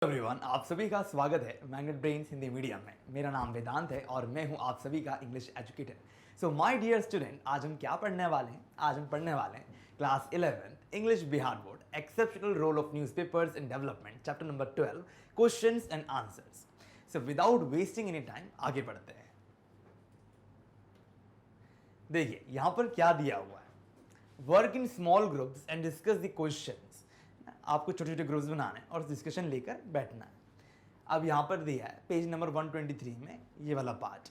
Everyone, आप सभी का स्वागत है मैग्नेट ब्रेन्स हिंदी मीडियम में। मेरा नाम वेदांत है और मैं हूं आप सभी का English educator. So my dear student, आज हम क्या पढ़ने वाले हैं? आज हम पढ़ने वाले हैं class 11 English Bihar board exceptional role of newspapers in development, chapter number 12, questions and answers. So without wasting any time आगे बढ़ते हैं। देखिए यहां पर क्या दिया हुआ है, work in small groups and discuss the questions. आपको छोटे छोटे ग्रुप्स बनाने हैं और डिस्कशन लेकर बैठना है। अब यहाँ पर दिया है पेज नंबर 123 में ये वाला part.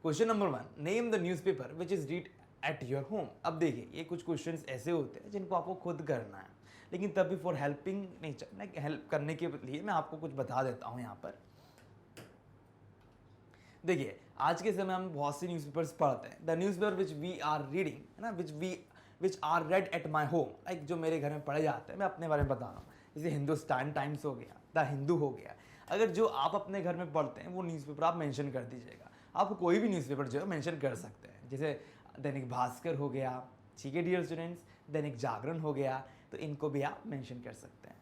Question number 1, name the newspaper which is read at your home. अब देखिए ये कुछ क्वेश्चंस ऐसे होते हैं जिनको आपको खुद करना है, लेकिन तभी फॉर हेल्पिंग नेचर, हेल्प करने के लिए मैं आपको कुछ बता देता हूँ। यहाँ पर देखिए आज के समय हम बहुत सी न्यूज़पेपर्स पढ़ते हैं। The newspaper which we are reading है ना, which are read at my home, like जो मेरे घर में पढ़े जाते हैं। मैं अपने बारे में बता रहा हूँ, जैसे हिंदुस्तान टाइम्स हो गया, द हिंदू हो गया। अगर जो आप अपने घर में पढ़ते हैं वो न्यूज़पेपर आप मेंशन कर दीजिएगा। आप कोई भी न्यूज़पेपर जो है मेंशन कर सकते हैं, जैसे दैनिक भास्कर हो गया, ठीक है डियर स्टूडेंट्स, दैनिक जागरण हो गया, तो इनको भी आप मेंशन कर सकते हैं।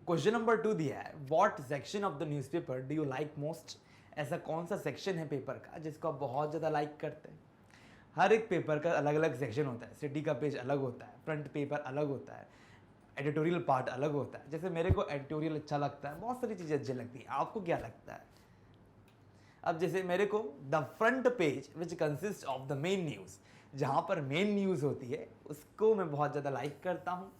क्वेश्चन नंबर 2 दिया है, what section of the newspaper do you like most. ऐसा कौन सा सेक्शन है पेपर का जिसको आप बहुत ज़्यादा लाइक करते हैं? हर एक पेपर का अलग अलग सेक्शन होता है। सिटी का पेज अलग होता है, फ्रंट पेपर अलग होता है, एडिटोरियल पार्ट अलग होता है। जैसे मेरे को एडिटोरियल अच्छा लगता है, बहुत सारी चीज़ें अच्छी लगती हैं। आपको क्या लगता है? अब जैसे मेरे को the front page which consist of the main news, जहाँ पर मेन न्यूज़ होती है उसको मैं बहुत ज़्यादा लाइक करता हूँ।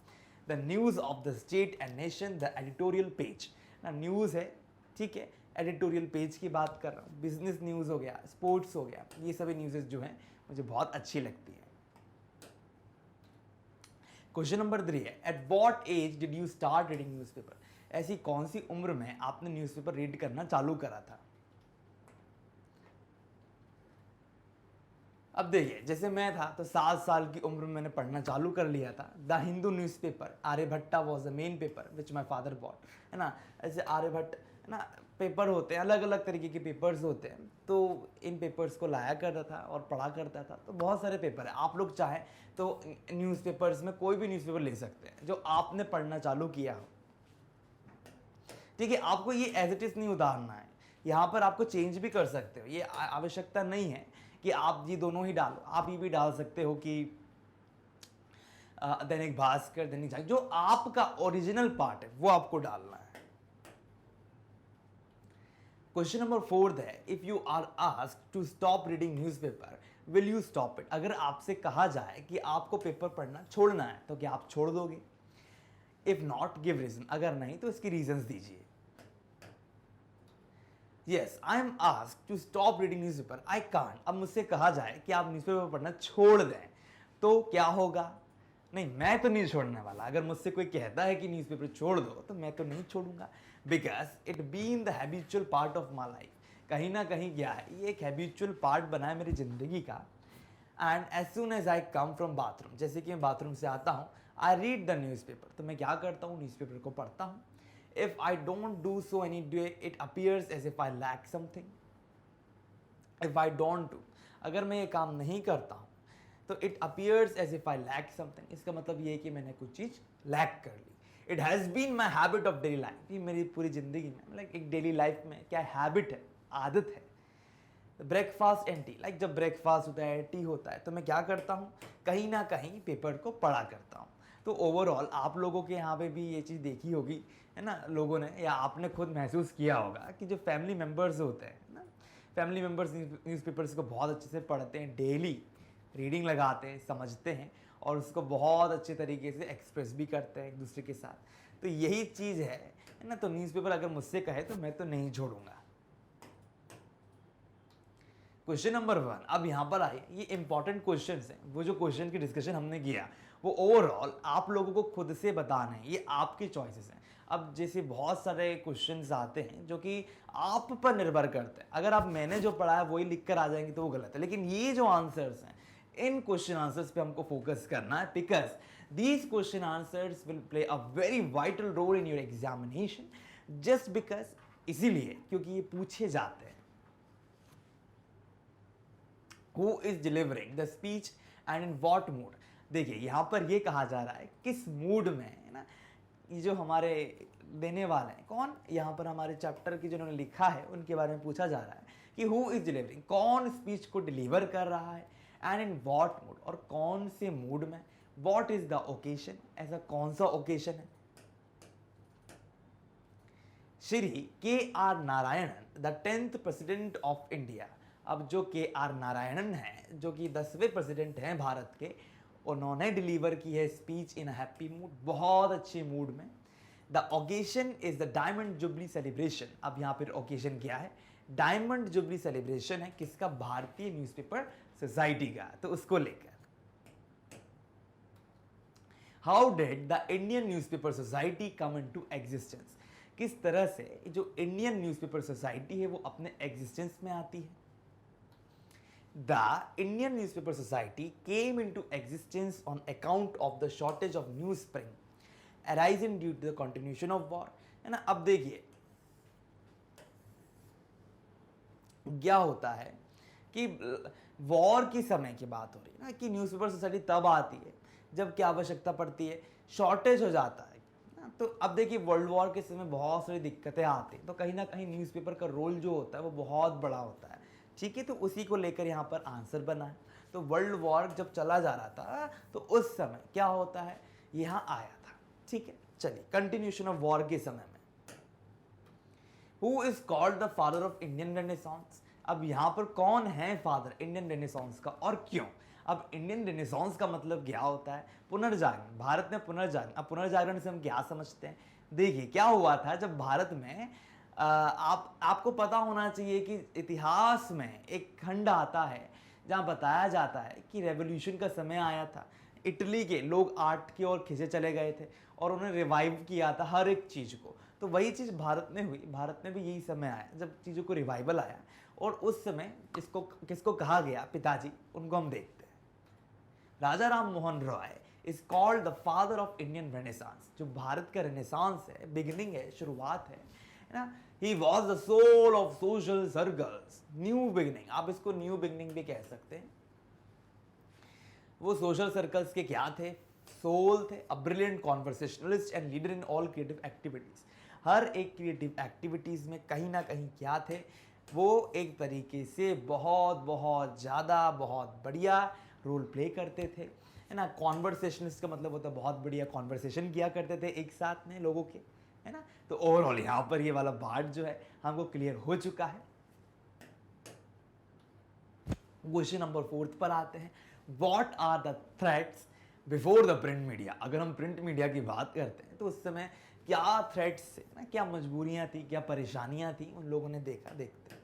The news of the state and nation, the editorial page ना, न्यूज़ है ठीक है, एडिटोरियल पेज की बात कर रहा हूँ। बिजनेस न्यूज़ हो गया, स्पोर्ट्स हो गया, ये सभी न्यूज़ेस जो हैं मुझे बहुत अच्छी लगती है। क्वेश्चन नंबर 3 है, at what age did you start reading newspaper. ऐसी कौन सी उम्र में आपने न्यूज़पेपर रीड करना चालू करा था? अब देखिए जैसे मैं था तो 7 साल की उम्र में मैंने पढ़ना चालू कर लिया था। The Hindu newspaper, Aryabhatta was the main paper which my father bought, है ना। ऐसे आर्यभट्ट है ना, पेपर होते हैं, अलग अलग तरीके के पेपर्स होते हैं, तो इन पेपर्स को लाया करता था और पढ़ा करता था। तो बहुत सारे पेपर है, आप लोग चाहें तो न्यूज़पेपर्स में कोई भी न्यूज़पेपर ले सकते हैं जो आपने पढ़ना चालू किया हो। ठीक है, आपको ये एज इट इज़ नहीं उतारना है, यहाँ पर आपको चेंज भी कर सकते हो। ये आवश्यकता नहीं है कि आप ये दोनों ही डालो, आप ये भी डाल सकते हो कि दैनिक भास्कर, दैनिक जागरण, जो आपका ओरिजिनल पार्ट है वो आपको डालना है। क्वेश्चन नंबर 4 है, if you are asked to stop reading newspaper will you stop it. अगर आपसे कहा जाए कि आपको पेपर पढ़ना छोड़ना है तो क्या आप छोड़ दोगे? इफ नॉट गिव रीजन, अगर नहीं तो इसकी रीजंस दीजिए। Yes, I am asked to stop reading newspaper, I can't. अब मुझसे कहा जाए कि आप न्यूज़पेपर पढ़ना छोड़ दें तो क्या होगा? नहीं, मैं तो नहीं छोड़ने वाला। अगर मुझसे कोई कहता है कि न्यूज़पेपर छोड़ दो तो मैं तो नहीं छोड़ूंगा, because it been the habitual part of my life. कहीं ना कहीं क्या है, ये एक हैबिचुअल पार्ट बना है मेरी ज़िंदगी का। And as soon as I come from bathroom, जैसे कि मैं बाथरूम से आता हूँ, आई रीड द न्यूज़पेपर, तो मैं क्या करता हूँ, न्यूज़पेपर को पढ़ता हूँ। If I don't do so any day, it appears as if I lack something. If I don't do, अगर मैं ये काम नहीं करता हूँ तो it appears as if I lack something, इसका मतलब ये है कि मैंने कुछ चीज़ लैक कर ली। It has been my habit of daily life, ये मेरी पूरी ज़िंदगी में, लाइक एक डेली लाइफ में क्या हैबिट है, आदत है। ब्रेकफास्ट एंड टी, लाइक जब ब्रेकफास्ट होता है, टी होता है, तो मैं क्या करता हूँ, कहीं ना कहीं पेपर को पढ़ा करता हूँ। तो ओवरऑल आप लोगों के यहाँ पे भी ये चीज़ देखी होगी है ना, लोगों ने, या आपने खुद महसूस किया होगा कि जो फैमिली मेम्बर्स होते हैं ना, फैमिली मेम्बर्स न्यूज़पेपर्स को बहुत अच्छे से पढ़ते हैं, डेली रीडिंग लगाते हैं, समझते हैं और उसको बहुत अच्छे तरीके से एक्सप्रेस भी करते हैं एक दूसरे के साथ। तो यही चीज़ है ना। तो न्यूज़पेपर अगर मुझसे कहे तो मैं तो नहीं छोड़ूंगा। क्वेश्चन नंबर 1, अब यहाँ पर आए, ये इंपॉर्टेंट क्वेश्चन हैं। वो जो क्वेश्चन की डिस्कशन हमने किया वो ओवरऑल आप लोगों को खुद से बताना है, ये आपकी चॉइसेस हैं। अब जैसे बहुत सारे क्वेश्चंस आते हैं जो कि आप पर निर्भर करते हैं। अगर आप मैंने जो पढ़ा है वही लिख कर आ जाएंगे तो वो गलत है, लेकिन ये जो आंसर्स हैं, इन क्वेश्चन आंसर्स पे हमको फोकस करना है, because these question answers will play a very vital role in your examination, just because, इसीलिए क्योंकि ये पूछे जाते हैं। Who is delivering the speech and in what mood? देखिए यहाँ पर ये कहा जा रहा है किस मूड में, है ना, ये जो हमारे देने वाले हैं कौन, यहाँ पर हमारे चैप्टर की जिन्होंने लिखा है उनके बारे में पूछा जा रहा है कि हु इज डिलीवरिंग, कौन स्पीच को डिलीवर कर रहा है, एंड इन वॉट मूड, और कौन से मूड में, वॉट इज द ओकेशन, ऐसा कौन सा ओकेशन है। Shri K R Narayanan the 10th president of India, अब जो के आर नारायणन है जो कि 10वें प्रेसिडेंट हैं भारत के, उन्होंने डिलीवर की है स्पीच इन हैप्पी मूड, बहुत अच्छे मूड में। The occasion is the diamond jubilee celebration, अब यहाँ पर ओकेशन क्या है, डायमंड जुबली सेलिब्रेशन है किसका, भारतीय न्यूज़पेपर सोसाइटी का, तो उसको लेकर how did the Indian newspaper society come into existence, किस तरह से जो इंडियन न्यूज़पेपर सोसाइटी है वो अपने एग्जिस्टेंस में आती है। The Indian newspaper society came into existence on account of the shortage of news spring arising due to the continuation of war, है ना। अब देखिए क्या होता है कि वॉर के समय की बात हो रही है ना, कि न्यूज़पेपर सोसाइटी तब आती है जब क्या आवश्यकता पड़ती है, शॉर्टेज हो जाता है ना। तो अब देखिए वर्ल्ड वॉर के समय बहुत सारी दिक्कतें आती हैं, तो कहीं ना कहीं न्यूज़पेपर का रोल जो होता है वो बहुत बड़ा होता है, ठीक है। तो उसी को लेकर यहाँ पर आंसर बना है। तो वर्ल्ड वॉर जब चला जा रहा था तो उस समय क्या होता है, यहाँ आया था, ठीक है। चलिए कंटिन्यूएशन ऑफ वॉर के समय में who is called the father of Indian renaissance, अब यहाँ पर कौन है फादर इंडियन रेनेसांस का और क्यों। अब इंडियन रेनेसांस का मतलब क्या होता है, पुनर्जागरण, भारत में पुनर्जागरण। अब पुनर्जागरण से हम क्या समझते हैं, देखिए क्या हुआ था जब भारत में आपको पता होना चाहिए कि इतिहास में एक खंड आता है जहाँ बताया जाता है कि रेवोल्यूशन का समय आया था, इटली के लोग आर्ट की ओर खिंचे चले गए थे और उन्होंने रिवाइव किया था हर एक चीज़ को। तो वही चीज़ भारत में हुई, भारत में भी यही समय आया जब चीज़ों को रिवाइवल आया, और उस समय किसको कहा गया, पिताजी, उनको हम देखते हैं। Raja Ram Mohan Roy is called the father of Indian renaissance, जो भारत का रेनेसांस है, बिगिनिंग है, शुरुआत है ना। He was the soul of social circles, new beginning, आप इसको न्यू बिगिनिंग भी कह सकते हैं। वो सोशल सर्कल्स के क्या थे, सोल थे, a brilliant conversationalist and leader in all creative activities, हर एक क्रिएटिव एक्टिविटीज में कहीं ना कहीं क्या थे, वो एक तरीके से बहुत बहुत ज़्यादा बहुत बढ़िया रोल प्ले करते थे, है ना। कॉन्वर्सेशनिस्ट का मतलब होता है बहुत बढ़िया कॉन्वर्सेशन किया करते थे एक साथ में लोगों के, है ना। तो ओवरऑल यहाँ पर ये वाला पार्ट जो है हमको क्लियर हो चुका है। क्वेश्चन नंबर 4 पर आते हैं, what are the threats before the print media. अगर हम प्रिंट मीडिया की बात करते हैं तो उस समय क्या थ्रेट्स थे ना, क्या मजबूरियां थी, क्या परेशानियां थी, उन लोगों ने देखा, देखते हैं।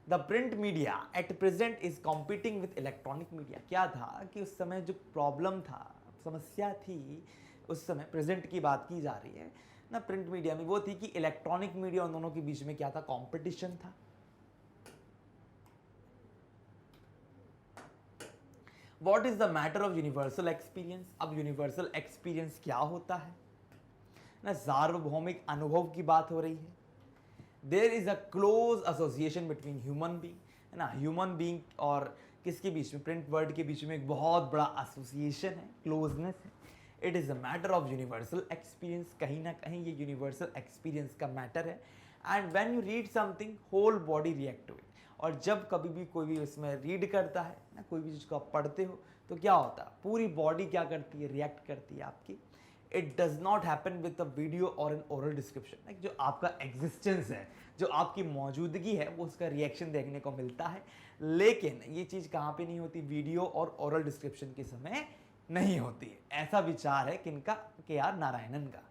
The print media at present is competing with electronic media, क्या था कि उस समय जो प्रॉब्लम था, समस्या थी उस समय, प्रेजेंट की बात की जा रही है ना, प्रिंट मीडिया में वो थी कि इलेक्ट्रॉनिक मीडिया, उन दोनों के बीच में क्या था, कंपटीशन था। What is the matter of universal experience, अब यूनिवर्सल एक्सपीरियंस क्या होता है ना, सार्वभौमिक अनुभव की बात हो रही है। There is a close association between human being, है ना, ह्यूमन बीइंग और किसके बीच में, प्रिंट वर्ड के बीच में एक बहुत बड़ा एसोसिएशन है, क्लोजनेस है। It is a matter of universal experience, कहीं ना कहीं ये यूनिवर्सल एक्सपीरियंस का मैटर है। And when you read something whole body react to it, और जब कभी भी कोई भी उसमें रीड करता है ना, कोई भी चीज़ को आप पढ़ते हो तो क्या होता है, पूरी बॉडी क्या करती है, रिएक्ट करती है आपकी। It does not happen with a video और एन ओरल डिस्क्रिप्शन, जो आपका एग्जिस्टेंस है, जो आपकी मौजूदगी है, वो उसका रिएक्शन देखने को मिलता है। लेकिन ये चीज़ कहाँ पे नहीं होती, वीडियो और ओरल डिस्क्रिप्शन के समय नहीं होती है। ऐसा विचार है किनका, के आर नारायणन का।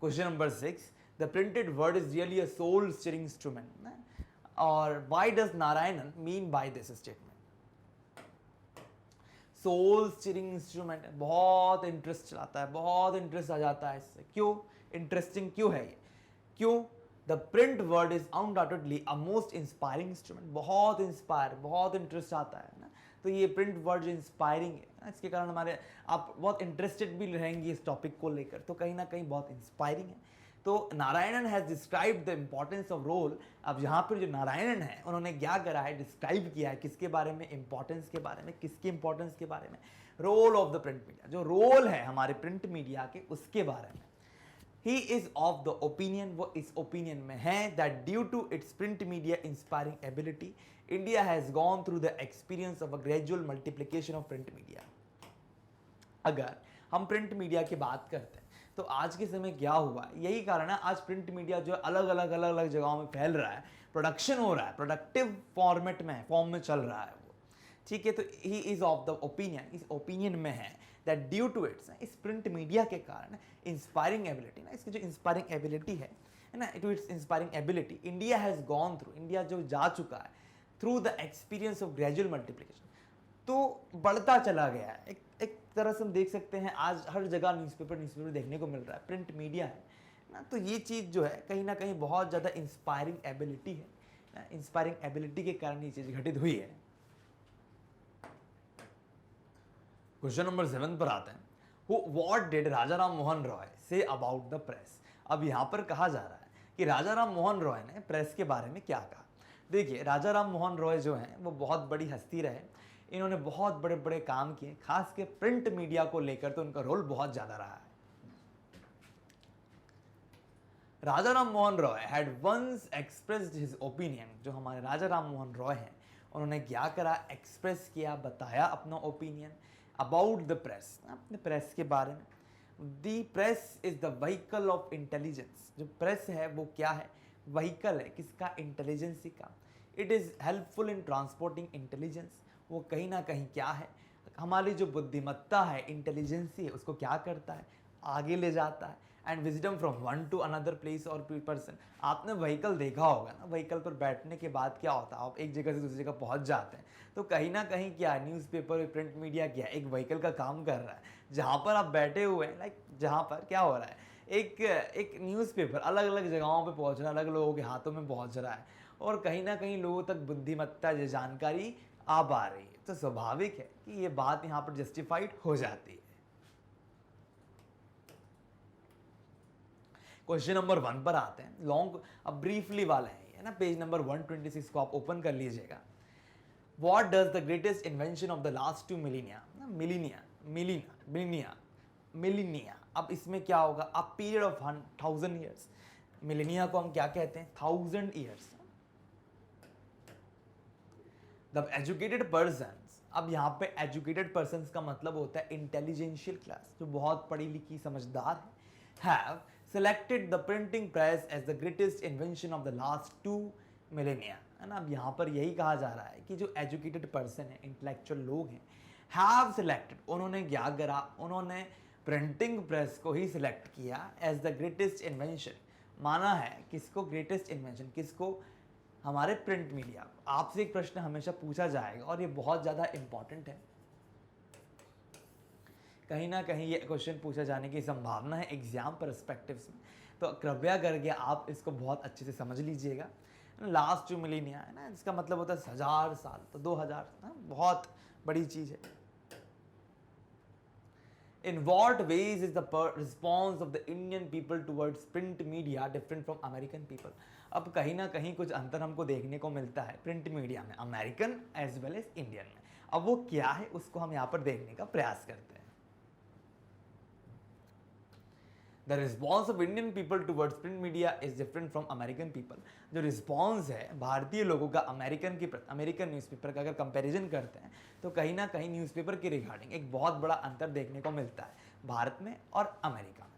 Question number 6, the printed word is really a soul stirring instrument, और why does Narayanan mean by this statement. Soul stirring instrument, बहुत इंटरेस्ट चलाता है, बहुत इंटरेस्ट आ जाता है इससे। क्यों इंटरेस्टिंग क्यों है ये, क्यों, the print word is undoubtedly a most inspiring instrument, बहुत इंस्पायर, बहुत इंटरेस्ट आता है ना। तो ये प्रिंट वर्ड जो इंस्पायरिंग है ना, इसके कारण हमारे आप बहुत इंटरेस्टेड भी रहेंगे इस टॉपिक को लेकर, तो कहीं ना कहीं बहुत इंस्पायरिंग है। तो Narayanan has describe the importance of role, अब यहाँ पर जो नारायणन है उन्होंने क्या करा है, डिस्क्राइब किया है किसके बारे में, इंपॉर्टेंस के बारे में, किसकी इंपॉर्टेंस के बारे में, role of the print media, जो रोल है हमारे प्रिंट मीडिया के उसके बारे में। He is of the opinion, वो इस ओपिनियन में है that due to its print media inspiring ability India has gone through the experience of a gradual multiplication of print media. अगर हम प्रिंट मीडिया की बात करते हैं तो आज के समय क्या हुआ, यही कारण है आज प्रिंट मीडिया जो अलग अलग जगहों में फैल रहा है, प्रोडक्शन हो रहा है, प्रोडक्टिव फॉर्म में चल रहा है वो, ठीक है। तो ही इज ऑफ द ओपिनियन, इस ओपिनियन में है दैट ड्यू टू इट्स, इस प्रिंट मीडिया के कारण इंस्पायरिंग एबिलिटी ना, इसकी जो इंस्पायरिंग एबिलिटी है ना, to its inspiring ability India has gone through, India जो जा चुका है through the experience of gradual multiplication, तो बढ़ता चला गया है। एक तरह से हम देख सकते हैं आज हर जगह न्यूज़पेपर देखने को मिल रहा है, प्रिंट मीडिया है ना, तो ये चीज़ जो है कहीं ना कहीं बहुत ज़्यादा इंस्पायरिंग एबिलिटी है ना, इंस्पायरिंग एबिलिटी के कारण ये चीज़ घटित हुई है। क्वेश्चन नंबर 7 पर आते हैं, what did Raja Ram Mohan Roy say about the press. अब यहाँ पर कहा जा रहा है कि राजा राम मोहन रॉय ने प्रेस के बारे में क्या कहा। देखिए, राजा राम मोहन रॉय जो हैं वो बहुत बड़ी हस्ती रहे, इन्होंने बहुत बड़े बड़े काम किए, खास के प्रिंट मीडिया को लेकर तो उनका रोल बहुत ज़्यादा रहा है। Raja Ram Mohan Roy had once expressed his opinion, जो हमारे राजा राम मोहन रॉय हैं उन्होंने क्या करा, एक्सप्रेस किया, बताया अपना ओपिनियन अबाउट द प्रेस, अपने प्रेस के बारे में। The press is the vehicle of intelligence, जो प्रेस है वो क्या है, व्हीकल है किसका, इंटेलिजेंसी का। It is helpful in transporting intelligence, वो कहीं ना कहीं क्या है, हमारी जो बुद्धिमत्ता है, इंटेलिजेंसी है, उसको क्या करता है, आगे ले जाता है। And wisdom from one two another place और पर्सन, आपने व्हीकल देखा होगा ना, व्हीकल पर बैठने के बाद क्या होता है, आप एक जगह से दूसरी जगह पहुंच जाते हैं, तो कहीं ना कहीं क्या न्यूज़पेपर प्रिंट मीडिया क्या एक व्हीकल का काम कर रहा है, जहाँ पर आप बैठे हुए हैं, लाइक जहाँ पर क्या हो रहा है, एक न्यूज़पेपर अलग अलग जगहों पे पहुँच रहा है, अलग लोगों के हाथों में पहुँच रहा है, और कहीं ना कहीं लोगों तक बुद्धिमत्ता या जानकारी आ पा रही है, तो स्वाभाविक है कि ये बात यहाँ पर जस्टिफाइड हो जाती है। क्वेश्चन नंबर 1 पर आते हैं, लॉन्ग अब ब्रीफली वाला है ना, पेज नंबर 126 को आप ओपन कर लीजिएगा। What does the greatest invention of the last 2 Melania, अब इसमें क्या होगा, a period of 1000 years, Melania को हम क्या कहते हैं, 1000 ईयर्स। द एजुकेटेड पर्सन्स, अब यहाँ पे एजुकेटेड पर्सन्स का मतलब होता है इंटेलिजेंशियल क्लास, जो बहुत पढ़ी लिखी समझदार है, have selected the printing press as the greatest invention of the last 2 millennia, है ना। अब यहाँ पर यही कहा जा रहा है कि जो एजुकेटेड पर्सन है, इंटेलेक्चुअल लोग हैं, हैव सिलेक्टेड, उन्होंने क्या करा, उन्होंने प्रिंटिंग प्रेस को ही सिलेक्ट किया एज द ग्रेटेस्ट इन्वेंशन, माना है किसको, ग्रेटेस्ट इन्वेंशन किसको, हमारे प्रिंट मीडिया। आपसे एक प्रश्न हमेशा पूछा जाएगा और ये बहुत ज़्यादा इंपॉर्टेंट है, कहीं ना कहीं ये क्वेश्चन पूछा जाने की संभावना है एग्जाम परस्पेक्टिव्स में, तो कृपया करके आप इसको बहुत अच्छे से समझ लीजिएगा। लास्ट 2 मिलीनिया है ना, इसका मतलब होता है 1000 साल, तो 2000 बहुत बड़ी चीज़ है। In what veg is the response of the Indian people towards print media different from American people. अब कहीं ना कहीं कुछ अंतर हमको देखने को मिलता है प्रिंट मीडिया में, American as well as Indian में। अब वो क्या है उसको हम यहाँ पर देखने का प्रयास करते हैं। The response of Indian people towards print media is different from American people, जो रिस्पॉन्स है भारतीय लोगों का अमेरिकन न्यूज़पेपर का अगर कंपैरिजन करते हैं तो कहीं ना कहीं न्यूज़पेपर के रिगार्डिंग एक बहुत बड़ा अंतर देखने को मिलता है भारत में और अमेरिका में।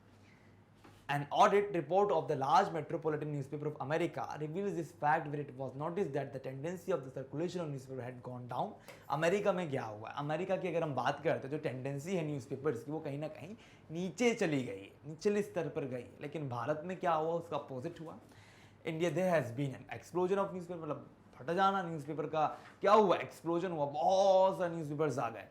An audit report of the large metropolitan newspaper of America reveals this fact where it was noticed that the tendency of the circulation of newspaper had gone down. America में क्या हुआ, अमेरिका की अगर हम बात करते हैं जो टेंडेंसी है न्यूज़पेपर्स की वो कहीं ना कहीं नीचे चली गई, निचले स्तर पर गई, लेकिन भारत में क्या हुआ उसका अपोजिट हुआ। India there has been an explosion of newspaper, मतलब फट जाना न्यूज़पेपर का क्या हुआ, एक्सप्लोजन हुआ, बहुत सारे न्यूज़पेपर्स आ गए।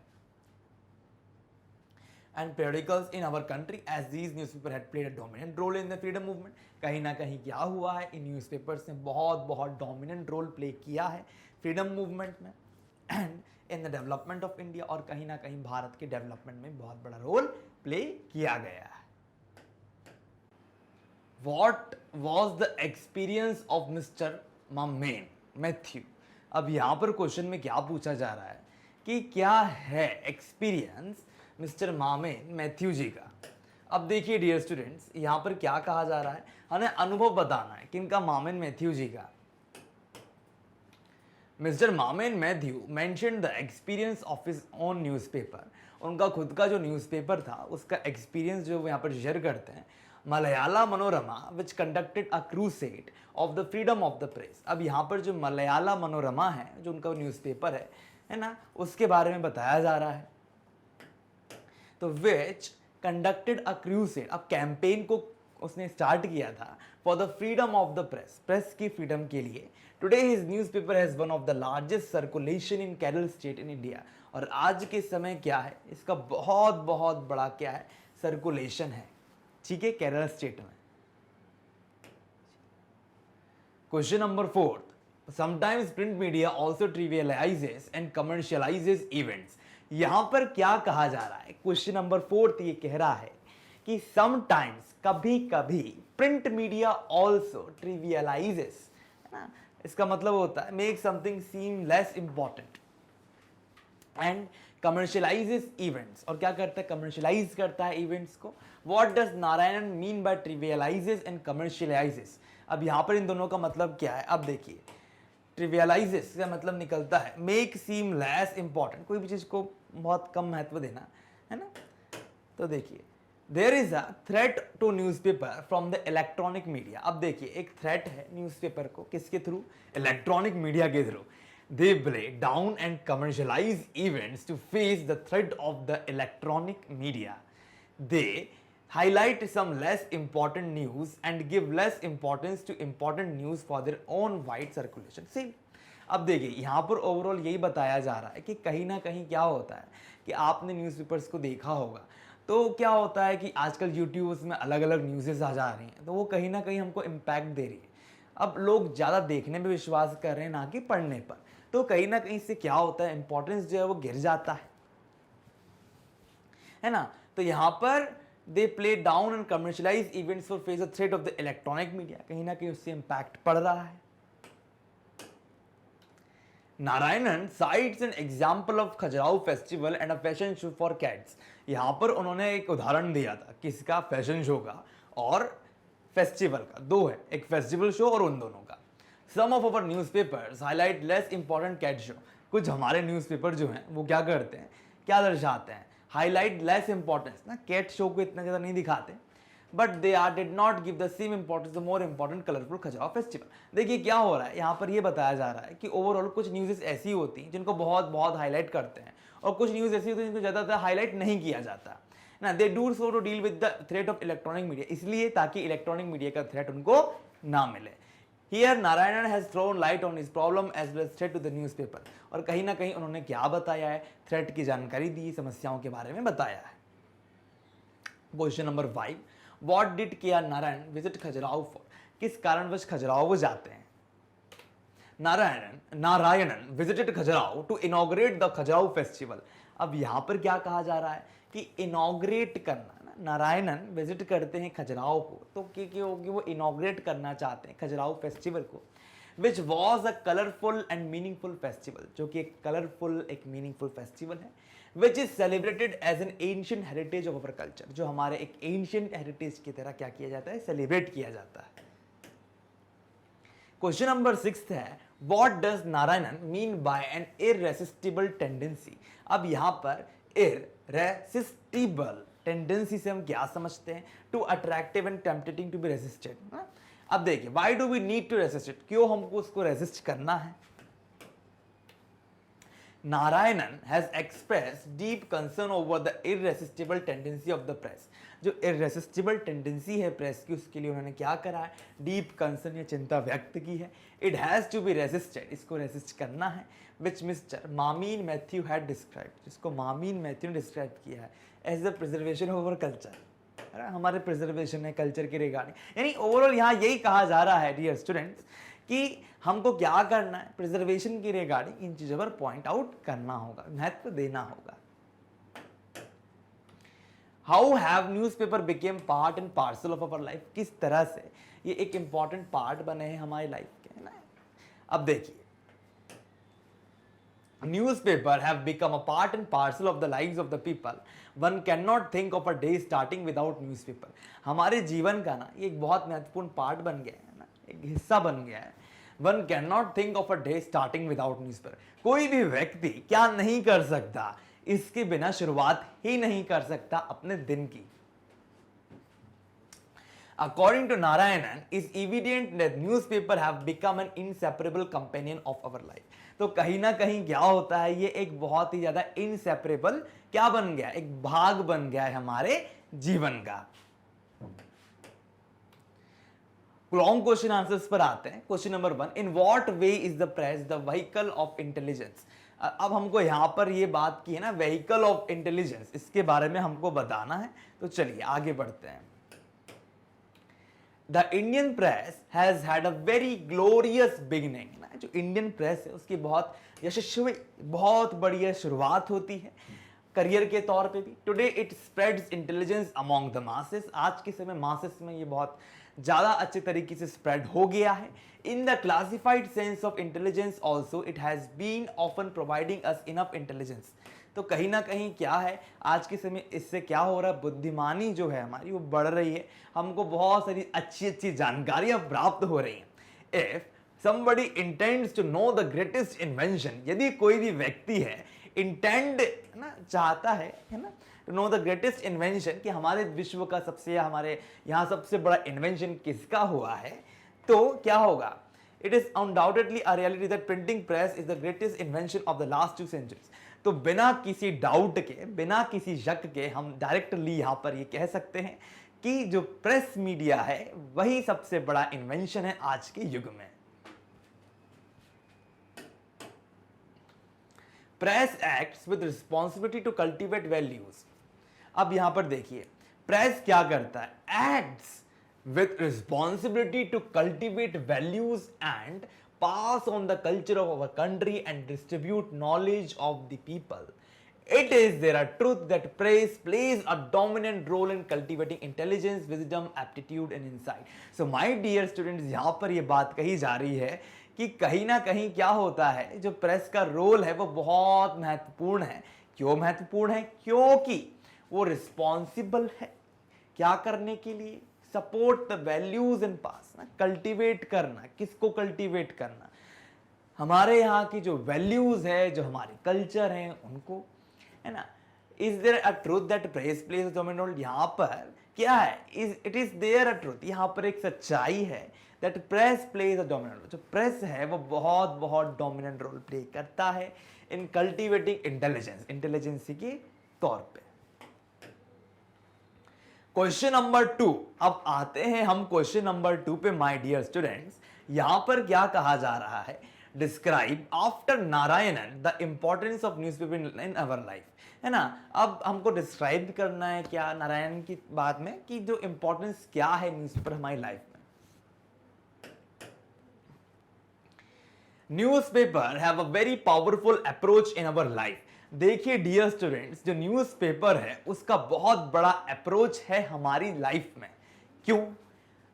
And periodicals in our country as these newspaper had played a dominant role in the freedom movement, कहीं ना कहीं क्या हुआ है, इन न्यूज़पेपर्स ने बहुत डोमिनेंट रोल प्ले किया है फ्रीडम मूवमेंट में and in the development of India, और कहीं ना कहीं भारत के डेवलपमेंट में बहुत बड़ा रोल प्ले किया गया है। What was the experience of Mr. Mammane Matthew? अब यहाँ पर क्वेश्चन में क्या पूछा जा रहा है कि क्या है एक्सपीरियंस मिस्टर मामेन मैथ्यू जी का। अब देखिए डियर स्टूडेंट्स, यहाँ पर क्या कहा जा रहा है, हमें अनुभव बताना है किनका, मामेन मैथ्यू जी का। Mister Mammen Matthew mention the experience of his own newspaper, उनका खुद का जो न्यूज़पेपर था उसका एक्सपीरियंस जो वो यहाँ पर शेयर करते हैं। Malayala Manorama which conducted a crusade of the freedom of the press. अब यहाँ पर जो मलयाला मनोरमा है, जो उनका न्यूज़पेपर है ना, उसके बारे में बताया जा रहा है। तो विच कंडक्टेड अ क्रूसेड, अब कैंपेन को उसने स्टार्ट किया था for the freedom of the press, press की फ्रीडम के लिए। Today his newspaper has one of the largest circulation in Kerala state in India. और आज के समय क्या है, इसका बहुत बहुत बड़ा क्या है, सर्कुलेशन है, ठीक है, केरल स्टेट में। Question number 4, sometimes print media also trivialises and commercialises events. यहां पर क्या कहा जा रहा है, क्वेश्चन नंबर 4 ये कह रहा है कि समटाइम्स, कभी कभी, प्रिंट मीडिया ऑल्सो ट्रिवियलाइजेस, है ना, इसका मतलब होता है make something seem less important and commercialises events. और क्या करता है, कमर्शियलाइज करता है इवेंट्स को। What does Narayanan mean by trivialises and commercialises. अब यहाँ पर इन दोनों का मतलब क्या है, अब देखिए, ट्रिवियलाइजेस का मतलब निकलता है मेक सीम लेस इंपॉर्टेंट, कोई भी चीज़ को बहुत कम महत्व देना, है ना। तो देखिए, there is a threat to newspaper from the electronic media. अब देखिए, एक थ्रेट है न्यूज़पेपर को, किसके थ्रू, इलेक्ट्रॉनिक मीडिया के through. They play down and commercialize events to face the threat of the electronic media. They highlight some less important news and give less importance to important news for their own wide circulation. See, अब देखिए यहाँ पर overall यही बताया जा रहा है कि कहीं ना कहीं क्या होता है कि आपने न्यूज़पेपर्स को देखा होगा, तो क्या होता है कि आजकल यूट्यूब्स में अलग अलग न्यूज़ेस आ जा रही हैं, तो वो कहीं ना कहीं हमको इम्पैक्ट दे रही है। अब लोग ज़्यादा देखने में विश्वास कर रहे हैं, ना कि पढ़ने पर। तो कहीं ना कहीं से क्या होता है, इंपॉर्टेंस जो है वो गिर जाता है ना। तो यहां पर they play down and commercialise events for face the threat of the electronic media, कहीं ना कहीं उससे इंपैक्ट पड़ रहा है। Narayanan sites an example of Khajuraho festival and a fashion show for cats. यहां पर उन्होंने एक उदाहरण दिया था, किसका, फैशन शो का और फेस्टिवल का, दो है, एक फेस्टिवल शो और उन दोनों का। Some of our newspapers highlight less important cat show. कुछ हमारे न्यूज़पेपर जो हैं वो क्या करते हैं, क्या दर्शाते हैं, हाईलाइट लेस इंपॉर्टेंस ना, कैट शो को इतना ज़्यादा नहीं दिखाते, but they are did not give the same importance the more important colourful Khajuraho festival. देखिए क्या हो रहा है यहाँ पर, ये बताया जा रहा है कि ओवरऑल कुछ न्यूज़ ऐसी होती हैं जिनको बहुत बहुत हाईलाइट करते हैं, और कुछ न्यूज़ ऐसी होती है जिनको ज़्यादातर हाईलाइट नहीं किया जाता ना। They do so to deal with the threat of electronic media, इसलिए ताकि इलेक्ट्रॉनिक मीडिया का थ्रेट उनको ना मिले। Here Narayanan has thrown light on his problem as well as threat to the newspaper। और कहीं ना कहीं उन्होंने क्या बताया है, थ्रेट की जानकारी दी, समस्याओं के बारे में बताया है। क्वेश्चन नंबर 5, व्हाट डिड के नारायण विजिट खजुराहो फॉर, किस कारणवश खजुराहो वो जाते हैं। Narayanan visited Khajuraho to inaugurate the Khajuraho festival. अब यहाँ पर क्या कहा जा रहा है कि इनॉग्रेट करना, नारायणन विजिट करते हैं खजुराहो को, तो क्योंकि वो इनॉग्रेट करना चाहते हैं खजुराहो फेस्टिवल को, which was a colourful and meaningful festival, जो कि एक कलरफुल, एक मीनिंगफुल फेस्टिवल है, which is celebrated as an ancient heritage of our culture, जो हमारे एक एंशिएंट हेरिटेज की तरह क्या किया जाता है, सेलिब्रेट किया जाता है। क्वेश्चन नंबर 6 है, what does Narayanan mean bye N irresistible tendency. अब यहां पर इररेसिस्टिबल टेंडेंसी से हम क्या समझते हैं, too attractive and tempting to be resisted. अब देखिए, why do we need to resist it, क्यों हमको उसको रेसिस्ट करना है। Narayanan has express deep concern over the irresistible tendency of the press. जो इररेसिस्टिबल टेंडेंसी है प्रेस की, उसके लिए उन्होंने क्या करा है, डीप कंसर्न या चिंता व्यक्त की है। It has to be resisted, इसको रेसिस्ट करना है, which mister Mammen Mathew had describe, जिसको मामीन मैथ्यू ने डिस्क्राइब किया है as the preservation of our culture, हमारे प्रिजर्वेशन है कल्चर के रिगार्डिंग। यानी ओवरऑल यहाँ यही कहा जा रहा है डियर स्टूडेंट्स कि हमको क्या करना है, प्रिजर्वेशन की रिगार्डिंग इन चीजों पर पॉइंट आउट करना होगा, महत्व देना होगा। How have newspaper became part and parcel of our life, किस तरह से ये एक इंपॉर्टेंट पार्ट बने हैं हमारी लाइफ के, है ना। अब देखिए, Newspaper have become a part and parcel of the lives of the people. One cannot think of a day starting without newspaper. हमारे जीवन का ना ये एक बहुत महत्वपूर्ण पार्ट बन गया है ना, एक हिस्सा बन गया है. One cannot think of a day starting without newspaper. कोई भी व्यक्ति क्या नहीं कर सकता, इसके बिना शुरुआत ही नहीं कर सकता अपने दिन की. According to Narayanan, it's evident that newspaper have become an inseparable companion of our life. तो कहीं ना कहीं क्या होता है, ये एक बहुत ही ज्यादा inseparable क्या बन गया, एक भाग बन गया है हमारे जीवन का. लॉन्ग क्वेश्चन आंसर्स पर आते हैं. Question number 1, in what way is the press the vehicle of intelligence. अब हमको यहां पर ये बात की है ना, व्हीकल ऑफ इंटेलिजेंस, इसके बारे में हमको बताना है. तो चलिए आगे बढ़ते हैं. The Indian press has had a very glorious beginning. जो इंडियन प्रेस है उसकी बहुत यशस्वी, बहुत बढ़िया शुरुआत होती है करियर के तौर पे भी. Today it spreads intelligence among the masses. आज के समय मासेस में ये बहुत ज्यादा अच्छे तरीके से स्प्रेड हो गया है. In the classified sense of intelligence also it has been often providing us enough intelligence. तो कहीं ना कहीं क्या है, आज के समय इससे क्या हो रहा है, बुद्धिमानी जो है हमारी वो बढ़ रही है. हमको बहुत सारी अच्छी अच्छी जानकारियां प्राप्त हो रही हैं. If somebody intends to know the greatest invention, यदि कोई भी व्यक्ति है इंटेंड ना चाहता है ना, to know the greatest invention, कि हमारे विश्व का सबसे, हमारे यहाँ सबसे बड़ा इन्वेंशन किसका हुआ है, तो क्या होगा. It is undoubtedly a reality that printing press is the greatest invention of the last 2 centuries. तो बिना किसी डाउट के, बिना किसी शक के हम डायरेक्टली यहाँ पर ये कह सकते हैं कि जो प्रेस मीडिया है वही सबसे बड़ा इन्वेंशन है आज के युग में. Press acts with responsibility to cultivate values. अब यहां पर देखिए प्रेस क्या करता है, acts with responsibility to cultivate values and pass on the culture of our country and distribute knowledge of the people. It is there a truth that press plays a dominant role in cultivating intelligence, wisdom, aptitude and insight. So my dear students, यहाँ पर ये बात कही जा रही है कि कहीं ना कहीं क्या होता है, जो प्रेस का रोल है वो बहुत महत्वपूर्ण है. क्यों महत्वपूर्ण है, क्योंकि वो रिस्पॉन्सिबल है क्या करने के लिए, सपोर्ट द वैल्यूज एंड पास, ना कल्टीवेट करना. किसको कल्टीवेट करना, हमारे यहाँ की जो वैल्यूज है, जो हमारे कल्चर हैं उनको, है ना. Is there a truth that press plays dominant role. यहाँ पर क्या है, it is there a truth, यहाँ पर एक सच्चाई है that press plays a dominant role. जो प्रेस है वो बहुत बहुत डोमिनेंट रोल प्ले करता है इन कल्टीवेटिंग इंटेलिजेंस, इंटेलिजेंसी के तौर पे. Question number 2. अब आते हैं हम क्वेश्चन नंबर 2 पे माय डियर स्टूडेंट्स. यहां पर क्या कहा जा रहा है, describe after Narayanan the importance of newspaper in our life, है ना. अब हमको डिस्क्राइब करना है क्या नारायण की बात में, कि जो इंपॉर्टेंस क्या है न्यूज़पेपर हमारी लाइफ में. Newspaper have a very powerful approach in our life. देखिए डियर स्टूडेंट्स, जो न्यूज़पेपर है उसका बहुत बड़ा अप्रोच है हमारी लाइफ में. क्यों,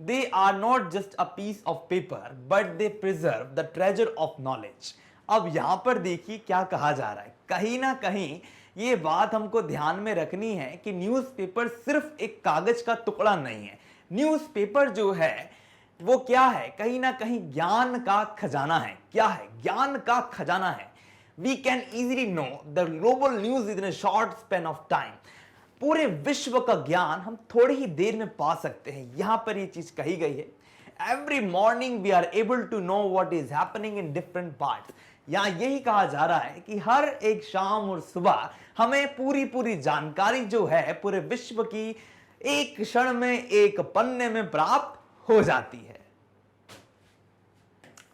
they are not just a piece of paper but they preserve the treasure of knowledge. अब यहां पर देखिए क्या कहा जा रहा है, कहीं ना कहीं ये बात हमको ध्यान में रखनी है कि न्यूज़पेपर सिर्फ एक कागज का टुकड़ा नहीं है. न्यूज़पेपर जो है वो क्या है, कहीं ना कहीं ज्ञान का खजाना है. क्या है, ज्ञान का खजाना है. We can easily know the global news within a short span of time. पूरे विश्व का ज्ञान हम थोड़ी ही देर में पा सकते हैं. यहां पर ये चीज कही गई है. Every morning we are able to know what is happening in different parts. यहां यही कहा जा रहा है कि हर एक शाम और सुबह हमें पूरी पूरी जानकारी जो है पूरे विश्व की एक क्षण में, एक पन्ने में प्राप्त हो जाती है.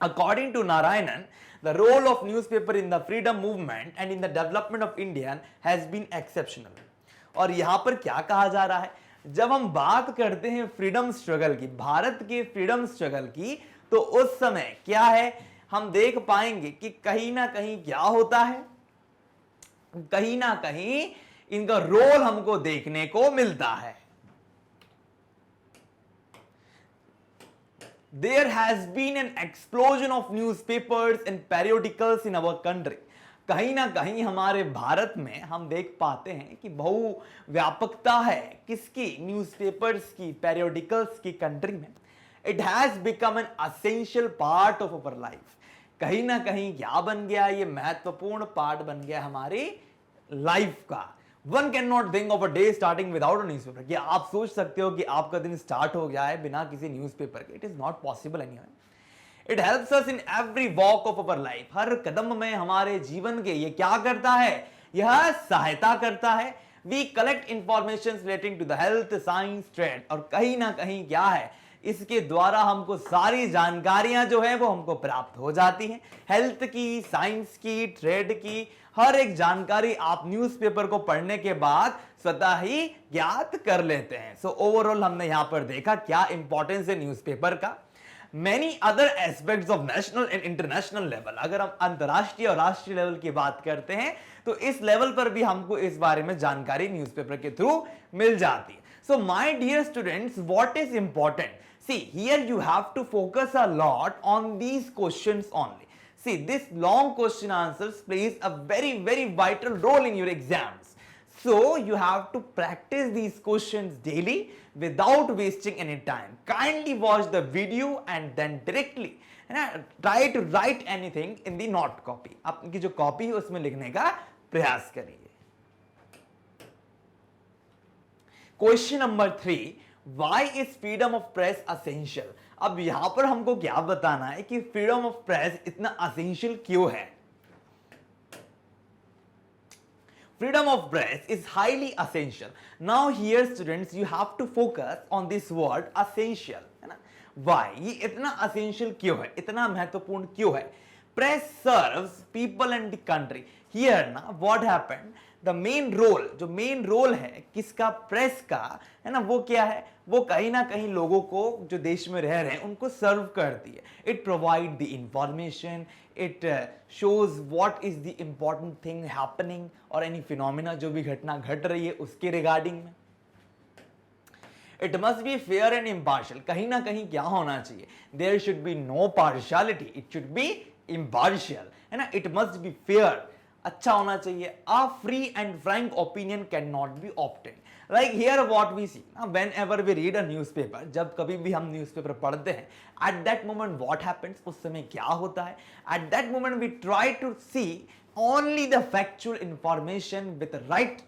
According to Narayanan, the role of newspaper in the freedom movement and in the development of India has been exceptional. और यहां पर क्या कहा जा रहा है, जब हम बात करते हैं फ्रीडम स्ट्रगल की, भारत के फ्रीडम स्ट्रगल की, तो उस समय क्या है, हम देख पाएंगे कि कहीं ना कहीं क्या होता है, कहीं ना कहीं इनका रोल हमको देखने को मिलता है. There has been an explosion of newspapers and periodicals in our country. कहीं ना कहीं हमारे भारत में हम देख पाते हैं कि बहुव्यापकता है किसकी, न्यूज़पेपर्स की, पेरियोडिकल्स की कंट्री में। It has become an essential part of our life. कहीं ना कहीं क्या बन गया, ये महत्वपूर्ण पार्ट बन गया हमारी लाइफ का। One can not think of a day starting without a newspaper. क्या आप सोच सकते हो कि आपका दिन स्टार्ट हो गया है बिना किसी न्यूज़पेपर के? It is not possible anyway. It helps us in every walk of our life. हर कदम में हमारे जीवन के ये क्या करता है, यह सहायता करता है। We collect information relating to the health, science, trade, और कहीं ना कहीं क्या है, इसके द्वारा हमको सारी जानकारियां जो है वो हमको प्राप्त हो जाती हैं। हेल्थ की, साइंस की, ट्रेड की, हर एक जानकारी आप न्यूज़पेपर को पढ़ने के बाद स्वतः ही ज्ञात कर लेते हैं। सो ओवरऑल हमने यहां पर देखा क्या इंपॉर्टेंस है न्यूज़पेपर का। Many other aspects of national and international level, अगर हम अंतरराष्ट्रीय और राष्ट्रीय लेवल की बात करते हैं तो इस लेवल पर भी हमको इस बारे में जानकारी न्यूज़पेपर के थ्रू मिल जाती है। So my dear students, what is important? See, here you have to focus a lot on these questions only. See, this long question answers plays a very vital role in your exams. So you have to practice these questions daily without wasting any time. Kindly watch the video and then directly try to write anything in the note copy. आपकी जो copy है उसमें लिखने का प्रयास करिए। Question number 3, why is freedom of press essential? अब यहां पर हमको क्या बताना है कि फ्रीडम ऑफ प्रेस इतना असेंशियल क्यों है। Freedom of press is highly essential. Now here students you have to focus on this word essential, है ना। Why? ये इतना essential क्यों है, इतना महत्वपूर्ण क्यों है? Press serves people and the country. Here ना what happened? The main role, जो main role है किसका, प्रेस का, है ना, वो क्या है, वो कहीं ना कहीं लोगों को जो देश में रह रहे हैं उनको सर्व करती है। It provide the information, it shows what is the important thing happening, और एनी फिनोमिना जो भी घटना घट रही है उसके रिगार्डिंग में। It must be fair and impartial, कहीं ना कहीं क्या होना चाहिए, there should be no partiality, it should be impartial, है ना। इट मस्ट बी फेयर, अच्छा होना चाहिए। A free and frank opinion can not be obtain. Like here what we see, whenever we read a newspaper, जब कभी भी हम newspaper पढ़ते हैं, at that moment what happens, उस समय क्या होता है, at that moment we try to see only the factual information with right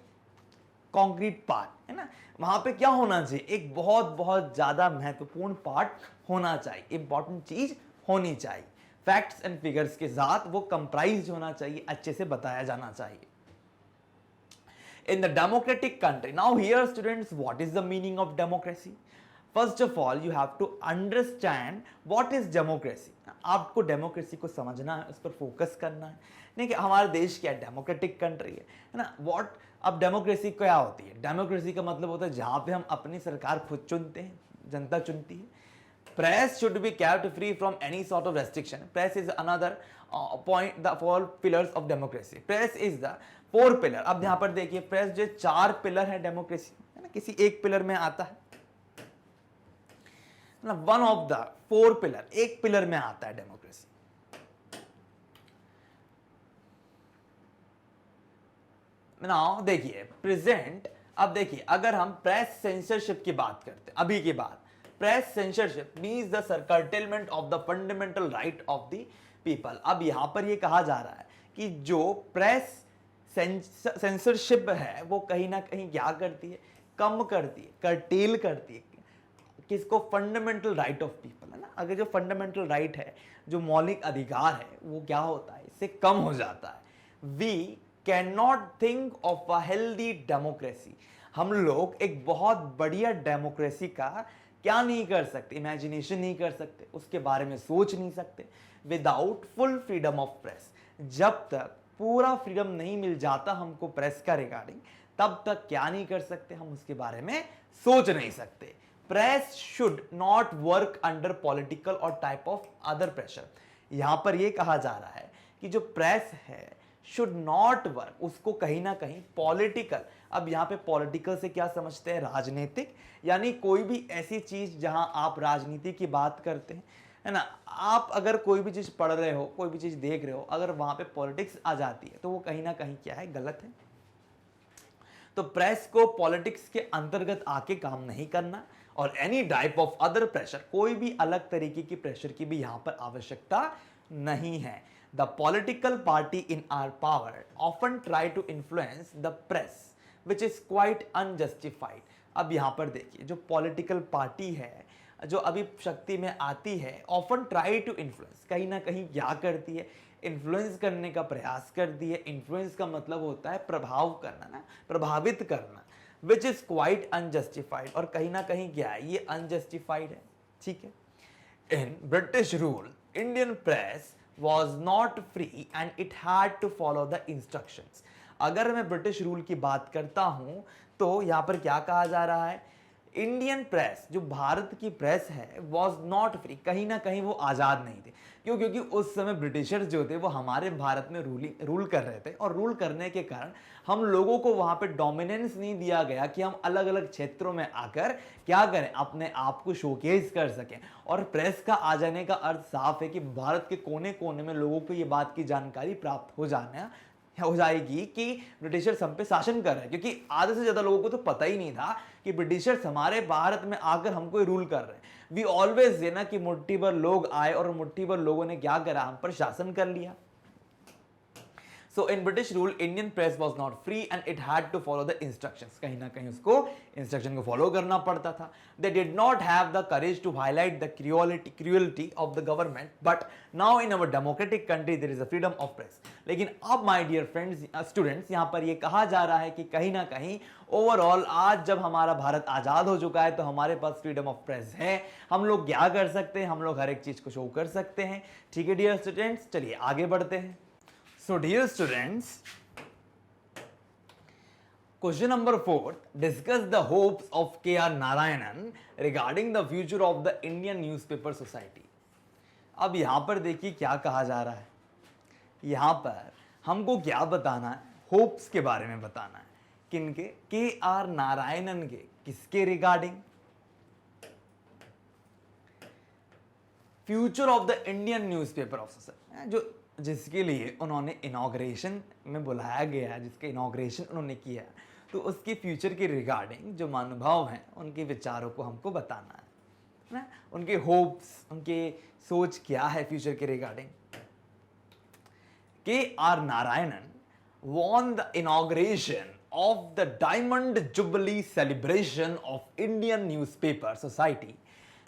concrete part, है ना। वहां पे क्या होना चाहिए, एक बहुत ज्यादा महत्वपूर्ण पार्ट होना चाहिए, इंपॉर्टेंट चीज होनी चाहिए, फैक्ट्स एंड फिगर्स के साथ वो कंप्राइज होना चाहिए, अच्छे से बताया जाना चाहिए। In the democratic country, now here students, what is the meaning of democracy? First of all, you have to understand what is democracy. आपको डेमोक्रेसी को समझना है, उस पर फोकस करना है। नहीं कि हमारा देश क्या डेमोक्रेटिक कंट्री है ना। व्हाट, अब डेमोक्रेसी क्या होती है, डेमोक्रेसी का मतलब होता है जहां पे हम अपनी सरकार खुद चुनते हैं, जनता चुनती है। Press should be kept free from any sort of restriction. Press is another point, the 4 pillars of democracy. Press is the 4 pillar. अब यहाँ पर देखिए, प्रेस जो 4 पिलर है डेमोक्रेसी, है ना, किसी एक पिलर में आता है ना, वन ऑफ द 4 पिलर, एक पिलर में आता है डेमोक्रेसी। नाउ देखिए प्रेजेंट, अब देखिए अगर हम प्रेस सेंसरशिप की बात करते हैं अभी की बात, press censorship means the curtailment of the fundamental right of the people. अब यहां पर यह कहा जा रहा है कि जो प्रेस सेंसरशिप है वो कहीं ना कहीं क्या करती है, कम करती है, कर्टेल करती है किसको, फंडामेंटल राइट ऑफ पीपल, है ना। अगर जो फंडामेंटल राइट है, जो मौलिक अधिकार है, वो क्या होता है, इससे कम हो जाता है। We can not think of a healthy democracy, हम लोग एक बहुत बढ़िया डेमोक्रेसी का क्या नहीं कर सकते, इमेजिनेशन नहीं कर सकते, उसके बारे में सोच नहीं सकते without full freedom of press. जब तक पूरा फ्रीडम नहीं मिल जाता हमको प्रेस का रिगार्डिंग, तब तक क्या नहीं कर सकते, हम उसके बारे में सोच नहीं सकते। Press should not work under political और टाइप ऑफ अदर प्रेशर। यहां पर यह कहा जा रहा है कि जो प्रेस है शुड नॉट वर्क, उसको कहीं ना कहीं पॉलिटिकल, अब यहां पे पॉलिटिकल से क्या समझते हैं, राजनीतिक, यानी कोई भी ऐसी चीज जहां आप राजनीति की बात करते हैं, है ना। आप अगर कोई भी चीज़ पढ़ रहे हो, कोई भी चीज़ देख रहे हो, अगर वहाँ पे पॉलिटिक्स आ जाती है तो वो कहीं ना कहीं क्या है, गलत है। तो प्रेस को पॉलिटिक्स के अंतर्गत आके काम नहीं करना, और any type of other pressure, कोई भी अलग तरीके की प्रेशर की भी यहां पर आवश्यकता नहीं है। The political party in our power often try to influence the press which is quite unjustified. अब यहां पर देखिए, जो पॉलिटिकल पार्टी है जो अभी शक्ति में आती है, ऑफन ट्राई टू इन्फ्लुएंस, कहीं ना कहीं क्या करती है, इन्फ्लुएंस करने का प्रयास करती है। इन्फ्लुएंस का मतलब होता है प्रभाव करना ना, प्रभावित करना, विच इज क्वाइट अनजस्टिफाइड, और कहीं ना कहीं क्या है, ये अनजस्टिफाइड है। ठीक है। In British rule Indian press was not free and it had to follow the instructions. अगर मैं ब्रिटिश रूल की बात करता हूं तो यहां पर क्या कहा जा रहा है, इंडियन प्रेस, जो भारत की प्रेस है, वॉज नॉट फ्री, कहीं ना कहीं वो आज़ाद नहीं थे। क्यों? क्योंकि उस समय ब्रिटिशर्स जो थे वो हमारे भारत में रूल कर रहे थे, और रूल करने के कारण हम लोगों को वहाँ पे डोमिनेंस नहीं दिया गया कि हम अलग अलग क्षेत्रों में आकर क्या करें, अपने आप को शोकेस कर सकें। और प्रेस का आ जाने का अर्थ साफ है कि भारत के कोने कोने में लोगों को ये बात की जानकारी प्राप्त हो जाएगी कि ब्रिटिशर्स हम पे शासन कर रहे हैं, क्योंकि आधे से ज्यादा लोगों को तो पता ही नहीं था कि ब्रिटिशर्स हमारे भारत में आकर हमको रूल कर रहे हैं। वी ऑलवेज ये ना कि मुट्ठी भर लोग आए और मुट्ठी भर लोगों ने क्या करा, हम पर शासन कर लिया। So in British rule, Indian press was not free and it had to follow the instructions. कहीं ना कहीं उसको instruction को follow करना पड़ता था. They did not have the courage to highlight the cruelty of the government, but now in our democratic country there is a freedom of press. लेकिन अब my dear friends, students, यहाँ पर ये कहा जा रहा है कि कहीं ना कहीं ओवरऑल आज जब हमारा भारत आज़ाद हो चुका है तो हमारे पास फ्रीडम ऑफ प्रेस है, हम लोग क्या कर सकते हैं, हम लोग हर एक चीज़ को शो कर सकते हैं। ठीक है डियर स्टूडेंट्स, चलिए आगे बढ़ते हैं। So dear students, question number 4, discuss the hopes of K.R. Narayanan regarding the future of the Indian newspaper society. अब यहाँ पर देखिए क्या कहा जा रहा है, यहाँ पर हमको क्या बताना है, होप्स के बारे में बताना है। किनके? K.R. नारायणन के। किसके regarding? Future of the Indian newspaper of society, जो जिसके लिए उन्होंने इनॉग्रेशन में बुलाया गया है, जिसके इनॉग्रेशन उन्होंने किया, तो उसके फ्यूचर के रिगार्डिंग जो महानुभाव हैं उनके विचारों को हमको बताना है ना, उनके होप्स, उनके सोच क्या है फ्यूचर के regarding. K.R. Narayanan won the inauguration of the Diamond Jubilee celebration of Indian Newspaper Society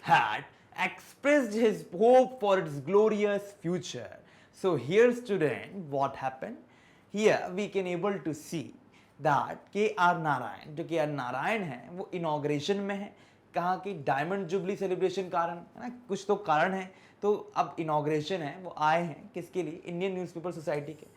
had expressed his hope for its glorious future. So here student, what happened? Here we can able to see that K.R. Narayan, जो K.R. Narayan है वो inauguration में है। कहाँ की? Diamond jubilee celebration कारण है ना, कुछ तो कारण है। तो अब इनॉग्रेशन है, वो आए हैं किसके लिए? इंडियन न्यूज़पेपर सोसाइटी के,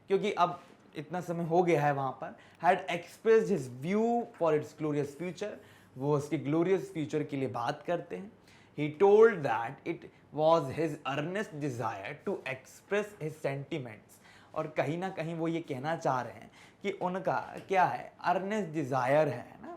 क्योंकि अब इतना समय हो गया है वहाँ पर। Had expressed his view for its glorious future, वो उसके ग्लोरियस फ्यूचर के लिए बात करते हैं। He told that it was his earnest desire to express his sentiments, और कहीं ना कहीं वो ये कहना चाह रहे हैं कि उनका क्या है, earnest desire है ना,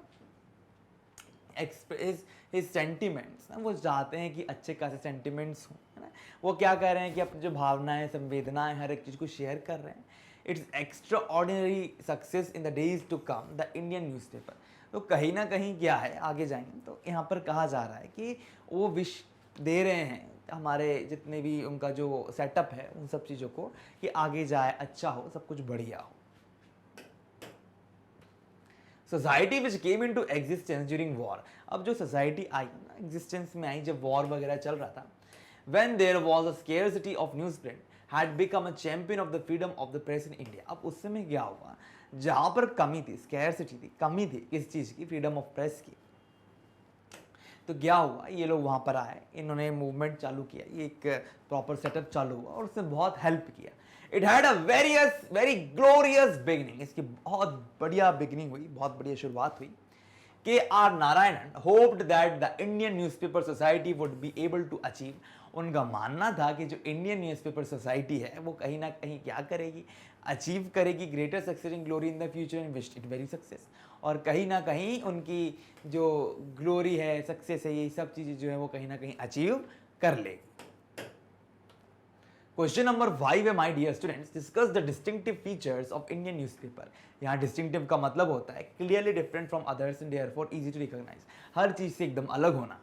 express his sentiments, ना, वो चाहते हैं कि अच्छे खासे sentiments हों, है ना। वो क्या कह रहे हैं कि अपनी जो भावनाएं, संवेदनाएं, हर एक चीज़ को शेयर कर रहे हैं। It's extraordinary success in the days to come, the Indian newspaper। तो कहीं ना कहीं क्या है, आगे जाएंगे तो यहाँ पर कहा जा रहा है कि वो विश दे रहे हैं हमारे जितने भी उनका जो सेटअप है उन सब चीज़ों को, कि आगे जाए, अच्छा हो, सब कुछ बढ़िया हो। Society which came into existence during war, अब जो सोसाइटी आई ना, एग्जिस्टेंस में आई जब वॉर वगैरह चल रहा था। When there was a scarcity of newsprint had become a champion of the freedom of the press in India. अब उस समय क्या हुआ, जहां पर कमी थी, स्केर्सिटी थी, कमी थी किस चीज़ की? फ्रीडम ऑफ प्रेस की। तो क्या हुआ, ये लोग वहाँ पर आए, इन्होंने मूवमेंट चालू किया, ये एक प्रॉपर सेटअप चालू हुआ और उसने बहुत हेल्प किया। It had a very glorious beginning, इसकी बहुत बढ़िया बिगिनिंग हुई, बहुत बढ़िया शुरुआत हुई। K.R. Narayanan hoped that the Indian Newspaper Society would be able to achieve, उनका मानना था कि जो इंडियन न्यूज़पेपर सोसाइटी है वो कहीं ना कहीं क्या करेगी, अचीव करेगी greater success in glory in the future and wish it very success, और कहीं ना कहीं उनकी जो ग्लोरी है, सक्सेस है, ये सब चीज़ें जो है वो कहीं ना कहीं अचीव कर लेगी। क्वेश्चन नंबर 5 है, my dear students, discuss the distinctive features of Indian newspaper. यहाँ डिस्टिंक्टिव का मतलब होता है clearly different from others and therefore easy to recognise, हर चीज से एकदम अलग होना।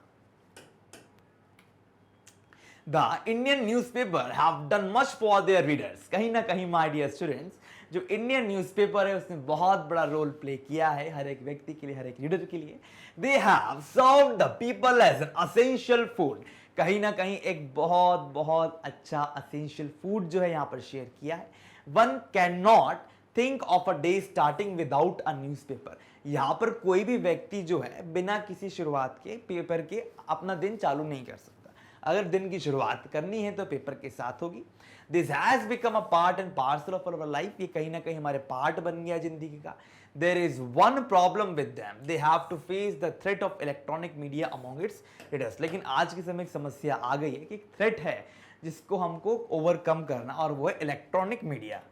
The Indian newspaper have done much for their readers। कहीं ना कहीं my dear students, जो इंडियन न्यूज़पेपर है उसने बहुत बड़ा रोल प्ले किया है हर एक व्यक्ति के लिए, हर एक रीडर के लिए। They have served the people as an essential food। कहीं ना कहीं एक बहुत बहुत अच्छा असेंशियल फूड जो है यहाँ पर शेयर किया है। One cannot think of a day starting without a newspaper। यहाँ पर कोई भी व्यक्ति जो है बिना किसी शुरुआत के पेपर के अपना दिन चालू नहीं कर सकता। अगर दिन की शुरुआत करनी है तो पेपर के साथ होगी। This has become a part and parcel of our life. ये कहीं ना कहीं हमारे पार्ट बन गया जिंदगी का। There is one problem with them, they have to face the threat of electronic media among its readers. लेकिन आज के समय एक समस्या आ गई है कि एक थ्रेट है जिसको हमको ओवरकम करना, और वो है electronic media.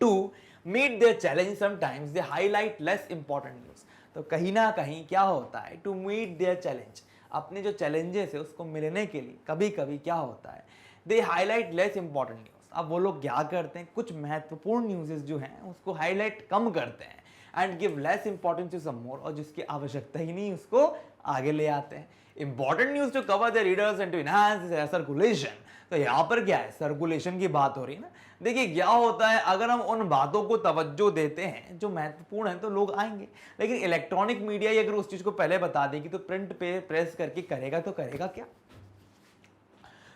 To meet their challenge sometimes they highlight less important news. तो कहीं ना कहीं क्या होता है, टू मीट देयर चैलेंज, अपने जो चैलेंजेस है उसको मिलने के लिए कभी कभी क्या होता है, दे हाईलाइट लेस इंपॉर्टेंट न्यूज। अब वो लोग क्या करते हैं, कुछ महत्वपूर्ण न्यूज़ेस जो हैं उसको हाईलाइट कम करते हैं and give less importance to some more, और जिसकी आवश्यकता ही नहीं उसको आगे ले आते हैं। Important news to cover the readers and to enhance circulation. तो यहाँ पर क्या है, सर्कुलेशन की बात हो रही है ना। देखिए क्या होता है, अगर हम उन बातों को तवज्जो देते हैं जो महत्वपूर्ण है तो लोग आएंगे, लेकिन इलेक्ट्रॉनिक मीडिया अगर उस चीज को पहले बता देगी तो प्रिंट पे प्रेस करके करेगा तो करेगा क्या।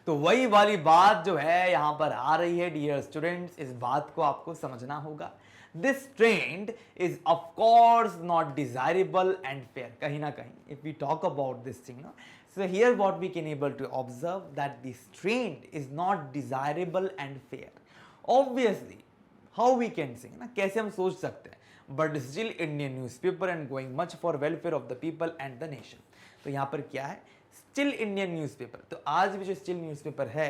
तो वही वाली बात जो है यहां पर आ रही है डियर स्टूडेंट्स, इस बात को आपको समझना होगा। This trend is of course not desirable and fair. कहीं ना कहीं if we talk about this thing ना, so here what we can able to observe that this trend is not desirable and fair। obviously how we can say ना, कैसे हम सोच सकते हैं, but still Indian newspaper and going much for welfare of the people and the nation। तो यहाँ पर क्या है, स्टिल इंडियन न्यूज़पेपर, तो आज भी जो स्टिल न्यूज़पेपर है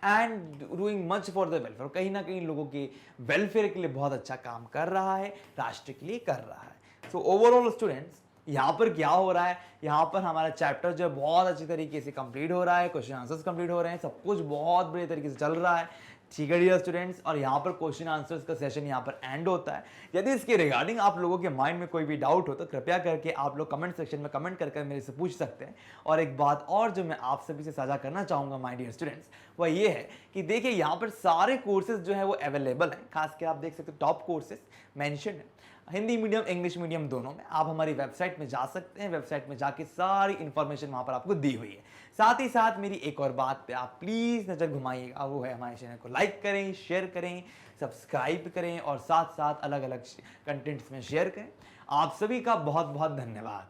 and doing much for the welfare, कहीं ना कहीं लोगों के वेलफेयर के लिए बहुत अच्छा काम कर रहा है, राष्ट्र के लिए कर रहा है। सो ओवरऑल स्टूडेंट्स, यहाँ पर क्या हो रहा है, यहाँ पर हमारा चैप्टर जो है बहुत अच्छी तरीके से कंप्लीट हो रहा है, क्वेश्चन आंसर्स कंप्लीट हो रहे हैं, सब कुछ बहुत बढ़िया तरीके से चल रहा है, ठीक है डियर स्टूडेंट्स। और यहाँ पर क्वेश्चन आंसर्स का सेशन यहाँ पर एंड होता है। यदि इसके रिगार्डिंग आप लोगों के माइंड में कोई भी डाउट हो तो कृपया करके आप लोग कमेंट सेक्शन में कमेंट करके मेरे से पूछ सकते हैं। और एक बात और जो मैं आप सभी से साझा करना चाहूँगा माय डियर स्टूडेंट्स, वह ये है कि देखिए यहाँ पर सारे कोर्सेज जो है वो अवेलेबल हैं। खासकर आप देख सकते हो टॉप कोर्सेज मैंशन है, हिंदी मीडियम इंग्लिश मीडियम दोनों में। आप हमारी वेबसाइट में जा सकते हैं, वेबसाइट में जाके सारी इंफॉर्मेशन वहाँ पर आपको दी हुई है। साथ ही साथ मेरी एक और बात पे आप प्लीज़ नज़र घुमाइएगा, वो है हमारे चैनल को लाइक करें, शेयर करें, सब्सक्राइब करें और साथ साथ अलग अलग कंटेंट्स में शेयर करें। आप सभी का बहुत बहुत धन्यवाद।